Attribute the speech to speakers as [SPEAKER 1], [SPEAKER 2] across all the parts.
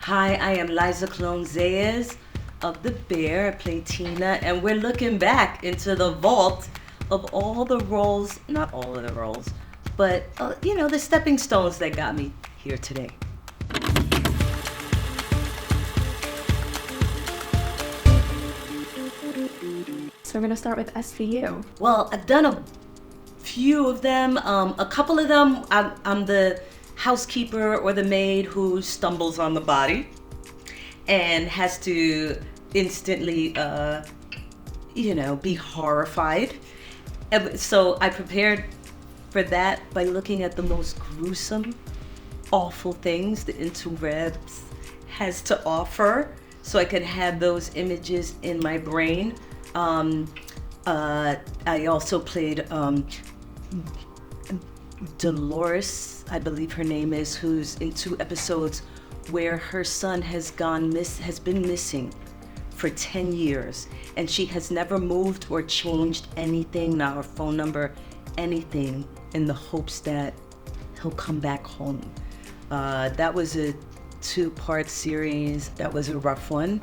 [SPEAKER 1] Hi, I am Liza Colón-Zayas of The Bear. I play Tina, and we're looking back into the vault of all the roles, not all of the roles, but the stepping stones that got me here today.
[SPEAKER 2] So we're gonna start with SVU.
[SPEAKER 1] Well, I've done a few of them. A couple of them, I'm the housekeeper or the maid who stumbles on the body and has to instantly, be horrified. So I prepared for that by looking at the most gruesome, awful things the interwebs has to offer, so I could have those images in my brain. I also played Dolores, I believe her name is, who's in 2 episodes where her son has been missing for 10 years, and she has never moved or changed anything, not her phone number, anything, in the hopes that he'll come back home. That was a 2-part series. That was a rough one.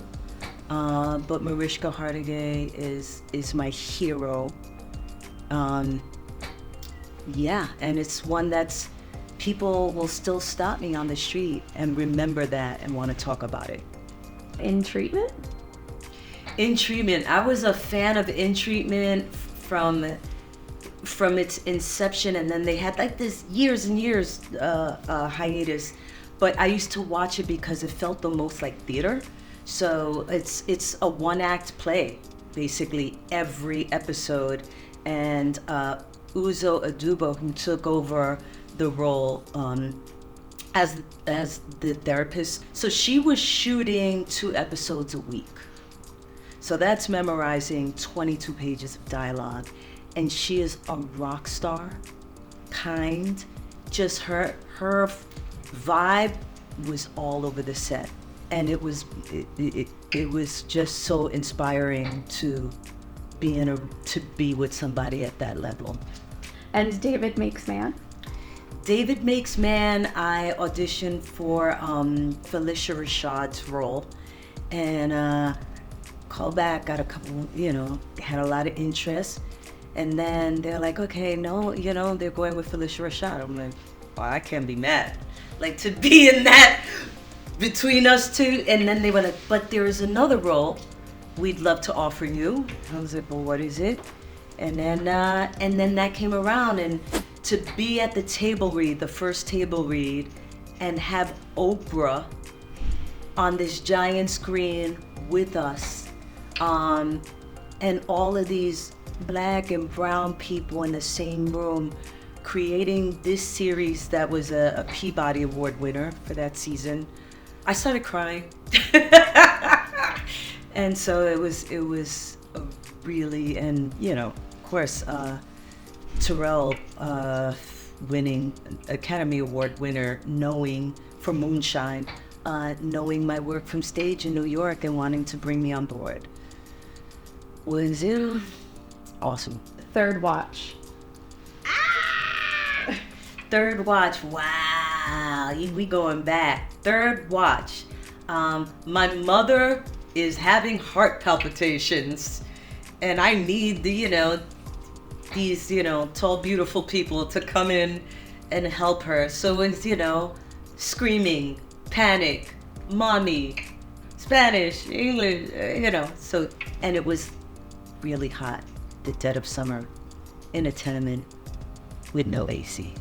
[SPEAKER 1] But Mariska Hargitay is my hero. And it's one that's, people will still stop me on the street and remember that and want to talk about it.
[SPEAKER 2] In Treatment?
[SPEAKER 1] In Treatment, I was a fan of In Treatment from its inception, and then they had like this years and years hiatus, but I used to watch it because it felt the most like theater. So it's a 1-act play, basically, every episode. And Uzo Aduba, who took over the role as the therapist, so she was shooting 2 episodes a week. So that's memorizing 22 pages of dialogue. And she is a rock star, kind, just her vibe was all over the set. And it was just so inspiring to be with somebody at that level.
[SPEAKER 2] And David Makes Man?
[SPEAKER 1] David Makes Man, I auditioned for Felicia Rashad's role, and called back, got a couple, had a lot of interest, and then they're like, okay, no, they're going with Felicia Rashad. I'm like, well, I can't be mad. Like, to be in that between us two. And then they were like, but there is another role we'd love to offer you. I was like, well, what is it? And then that came around, and to be at the table read, the first table read, and have Oprah on this giant screen with us, and all of these Black and brown people in the same room, creating this series that was a Peabody Award winner for that season. I started crying. And so it was really, and of course, Terrell winning Academy Award winner, knowing for Moonshine, knowing my work from stage in New York and wanting to bring me on board was awesome.
[SPEAKER 2] Third Watch.
[SPEAKER 1] Third Watch, wow, we going back. Third Watch. My mother is having heart palpitations, and I need these, tall, beautiful people to come in and help her. So it's, screaming, panic, mommy, Spanish, English, so, and it was really hot, the dead of summer, in a tenement with no AC.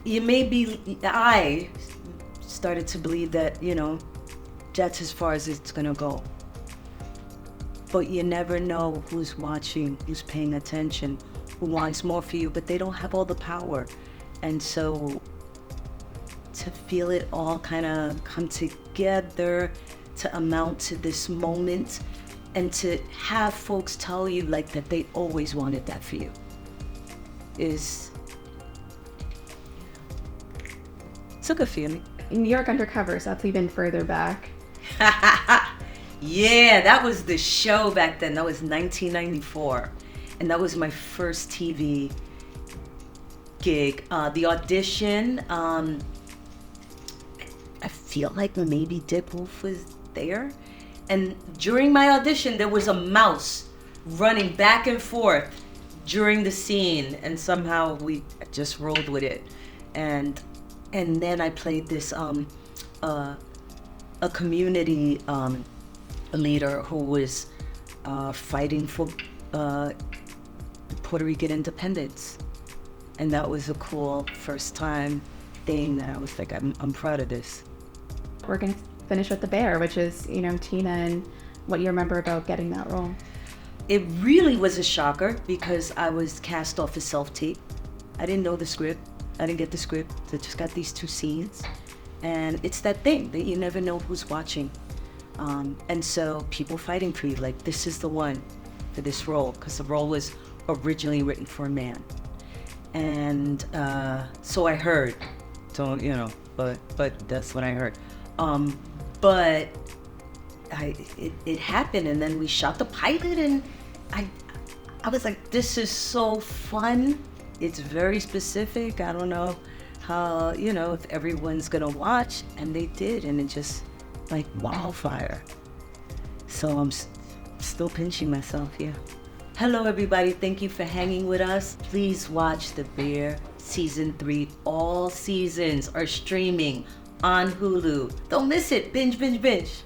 [SPEAKER 1] I started to believe that, that's as far as it's gonna go. But you never know who's watching, who's paying attention, who wants more for you, but they don't have all the power. And so to feel it all kind of come together to amount to this moment, and to have folks tell you like that they always wanted that for you, it's a good feeling.
[SPEAKER 2] New York Undercover, so that's even further back.
[SPEAKER 1] Yeah, that was the show back then. That was 1994. And that was my first TV gig. The audition, feel like maybe Dick Wolf was there. And during my audition, there was a mouse running back and forth during the scene, and somehow we just rolled with it. And then I played this a community leader who was fighting for Puerto Rican independence, and that was a cool first time thing that I was like, I'm proud of this.
[SPEAKER 2] We're gonna finish with the bear, which is, you know, Tina, and what you remember about getting that role.
[SPEAKER 1] It really was a shocker because I was cast off a self-tape. I didn't know the script. I didn't get the script. I just got these 2 scenes. And it's that thing that you never know who's watching. And so people fighting for you, like, this is the one for this role, because the role was originally written for a man. And so I heard, don't, you know, but that's what I heard. But it happened, and then we shot the pilot, and I was like, this is so fun. It's very specific. I don't know how, you know, if everyone's gonna watch, and they did, and it just like wildfire. So I'm still pinching myself, yeah. Hello everybody, thank you for hanging with us. Please watch The Bear Season 3. All seasons are streaming on Hulu. Don't miss it, binge, binge, binge.